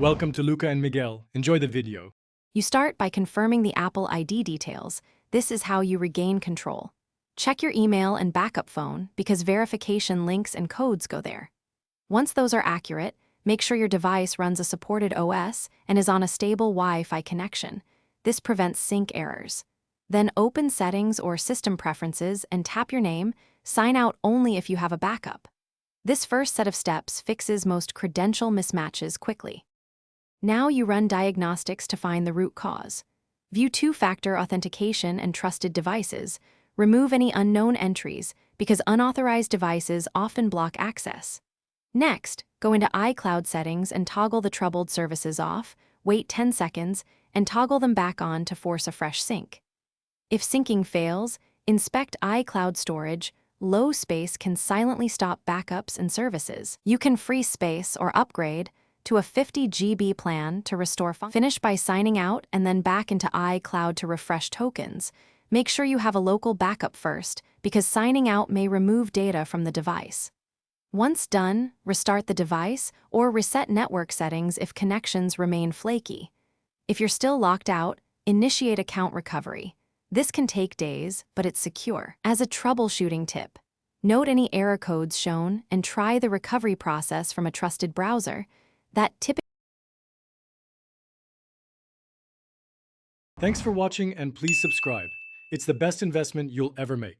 Welcome to Luca and Miguel. Enjoy the video. You start by confirming the Apple ID details. This is how you regain control. Check your email and backup phone because verification links and codes go there. Once those are accurate, make sure your device runs a supported OS and is on a stable Wi-Fi connection. This prevents sync errors. Then open Settings or System Preferences and tap your name. Sign out only if you have a backup. This first set of steps fixes most credential mismatches quickly. Now you run diagnostics to find the root cause. View two-factor authentication and trusted devices. Remove any unknown entries because unauthorized devices often block access. Next, go into iCloud settings and toggle the troubled services off, wait 10 seconds, and toggle them back on to force a fresh sync. If syncing fails, inspect iCloud storage. Low space can silently stop backups and services. You can freeze space or upgrade to a 50 GB plan to restore function. Finish by signing out and then back into iCloud to refresh tokens. Make sure you have a local backup first because signing out may remove data from the device. Once done, restart the device or reset network settings if connections remain flaky. If you're still locked out, initiate account recovery. This can take days, but it's secure. As a troubleshooting tip, note any error codes shown and try the recovery process from a trusted browser. Thanks for watching and please subscribe. It's the best investment you'll ever make.